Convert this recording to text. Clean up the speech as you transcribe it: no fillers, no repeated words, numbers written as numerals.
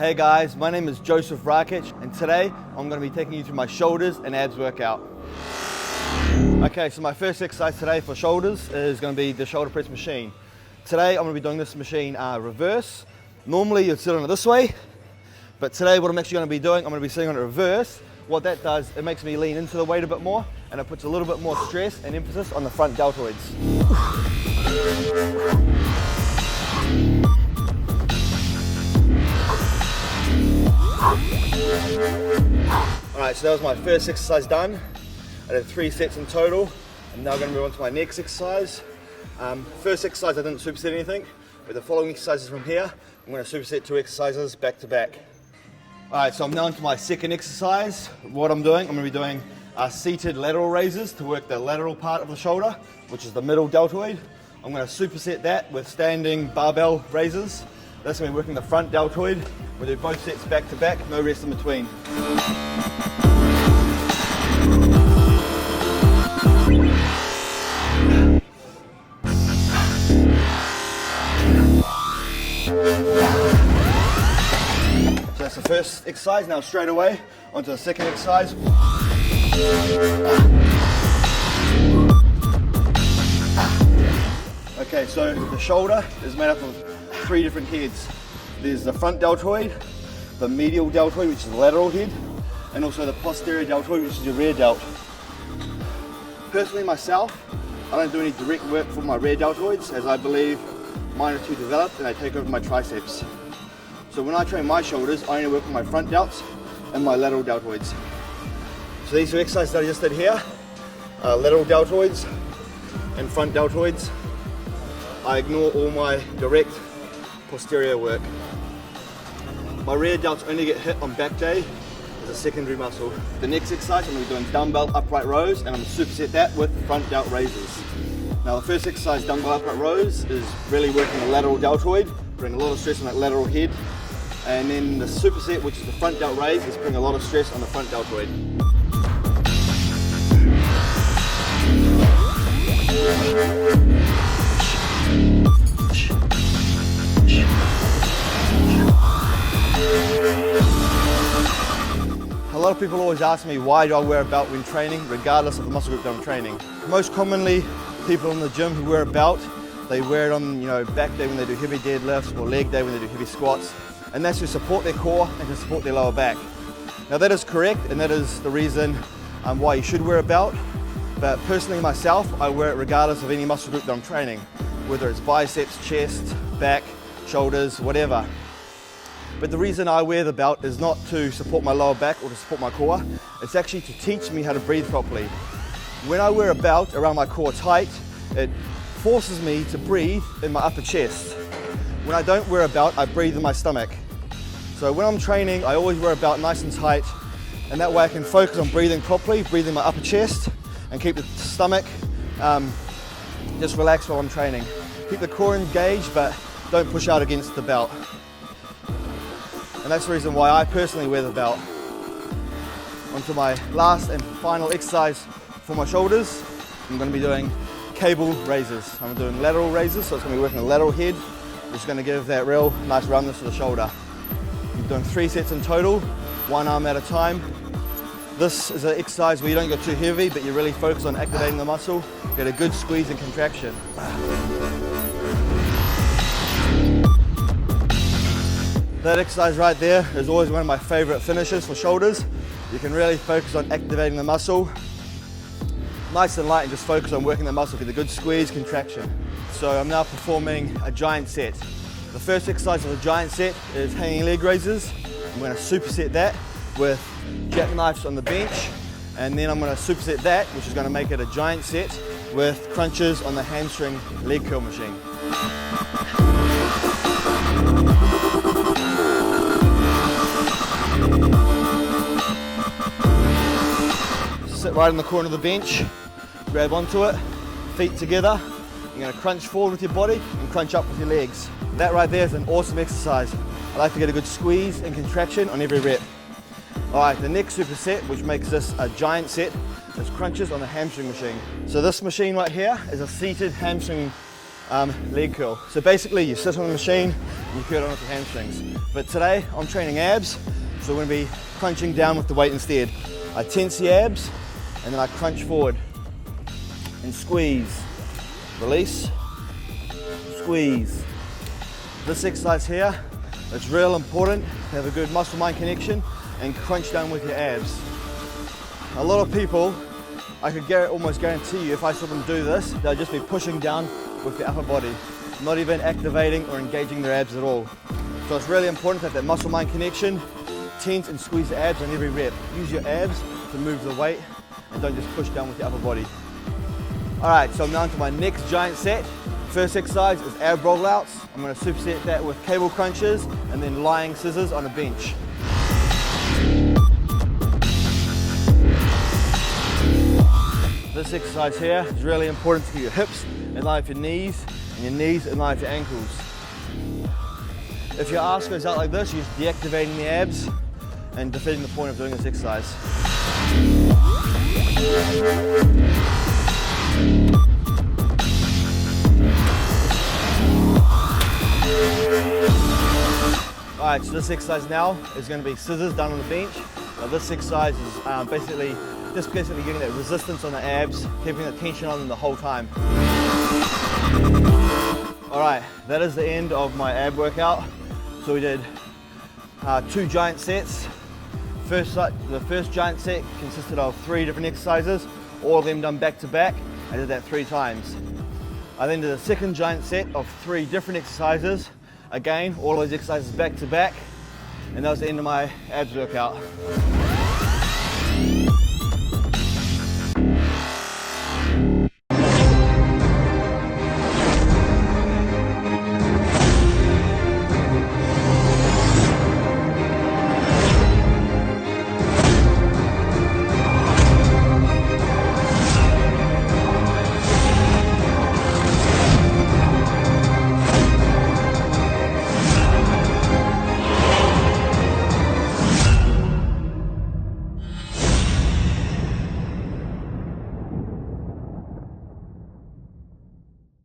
Hey guys, my name is Josef Rakich, and today I'm going to be taking you through my shoulders and abs workout. Okay, so my first exercise today for shoulders is going to be the shoulder press machine. Today I'm going to be doing this machine reverse. Normally you'd sit on it this way, but today what I'm actually going to be doing, I'm going to be sitting on it reverse. What that does, it makes me lean into the weight a bit more, and it puts a little bit more stress and emphasis on the front deltoids. Alright, so that was my first exercise done. I did 3 sets in total. I'm now going to move on to my next exercise. First exercise I didn't superset anything, but the following exercises from here, I'm going to superset 2 exercises back to back. Alright, so I'm now into my second exercise. What I'm doing, I'm going to be doing seated lateral raises to work the lateral part of the shoulder, which is the middle deltoid. I'm going to superset that with standing barbell raises. That's going to be working the front deltoid. We'll do both sets back to back, no rest in between. So that's the first exercise. Now straight away onto the second exercise. Okay, so the shoulder is made up of 3 different heads. There's the front deltoid, the medial deltoid, which is the lateral head, and also the posterior deltoid, which is your rear delt. Personally myself, I don't do any direct work for my rear deltoids, as I believe mine are too developed and they take over my triceps. So when I train my shoulders, I only work on my front delts and my lateral deltoids. So these 2 exercises that I just did here, lateral deltoids and front deltoids. I ignore all my direct posterior work. My rear delts only get hit on back day as a secondary muscle. The next exercise, I'm going to be doing dumbbell upright rows, and I'm going to superset that with front delt raises. Now the first exercise, dumbbell upright rows, is really working the lateral deltoid, putting a lot of stress on that lateral head. And then the superset, which is the front delt raise, is putting a lot of stress on the front deltoid. A lot of people always ask me, why do I wear a belt when training, regardless of the muscle group that I'm training. Most commonly, people in the gym who wear a belt, they wear it on back day when they do heavy deadlifts, or leg day when they do heavy squats, and that's to support their core and to support their lower back. Now that is correct, and that is the reason why you should wear a belt, but personally myself, I wear it regardless of any muscle group that I'm training, whether it's biceps, chest, back, shoulders, whatever. But the reason I wear the belt is not to support my lower back or to support my core. It's actually to teach me how to breathe properly. When I wear a belt around my core tight, it forces me to breathe in my upper chest. When I don't wear a belt, I breathe in my stomach. So when I'm training, I always wear a belt nice and tight, and that way I can focus on breathing properly, breathing my upper chest, and keep the stomach just relaxed while I'm training. Keep the core engaged, but don't push out against the belt. And that's the reason why I personally wear the belt. Onto my last and final exercise for my shoulders. I'm going to be doing cable raises. I'm doing lateral raises, so it's going to be working the lateral head, which is going to give that real nice roundness to the shoulder. I'm doing 3 sets in total, 1 arm at a time. This is an exercise where you don't go too heavy, but you really focus on activating the muscle, get a good squeeze and contraction. That exercise right there is always one of my favorite finishes for shoulders. You can really focus on activating the muscle. Nice and light, and just focus on working the muscle, get a good squeeze, contraction. So I'm now performing a giant set. The first exercise of a giant set is hanging leg raises. I'm going to superset that with jackknives on the bench, and then I'm going to superset that, which is going to make it a giant set, with crunches on the hamstring leg curl machine. Sit right in the corner of the bench, grab onto it, feet together. You're going to crunch forward with your body and crunch up with your legs. That right there is an awesome exercise. I like to get a good squeeze and contraction on every rep. Alright, the next superset, which makes this a giant set, is crunches on the hamstring machine. So this machine right here is a seated hamstring leg curl. So basically you sit on the machine and you curl it on with your hamstrings. But today I'm training abs, so we're going to be crunching down with the weight instead. I tense the abs and then I crunch forward and squeeze, release, squeeze. This exercise here, it's real important to have a good muscle-mind connection and crunch down with your abs. A lot of people, I could almost guarantee you if I saw them do this, they'll just be pushing down with the upper body, not even activating or engaging their abs at all. So it's really important to have that muscle-mind connection, tense and squeeze the abs on every rep. Use your abs to move the weight and don't just push down with the upper body. All right, so I'm now to my next giant set. First exercise is ab rollouts. I'm going to superset that with cable crunches and then lying scissors on a bench. This exercise here is really important to get your hips in line with your knees and your knees in line with your ankles. If your ass goes out like this, you're just deactivating the abs and defeating the point of doing this exercise. Alright, so this exercise now is going to be scissors down on the bench. Now this exercise is basically getting that resistance on the abs, keeping the tension on them the whole time. Alright, that is the end of my ab workout. So we did 2 giant sets. The first giant set consisted of 3 different exercises, all of them done back to back. I did that 3 times. I then did a second giant set of 3 different exercises. Again, all those exercises back to back. And that was the end of my abs workout.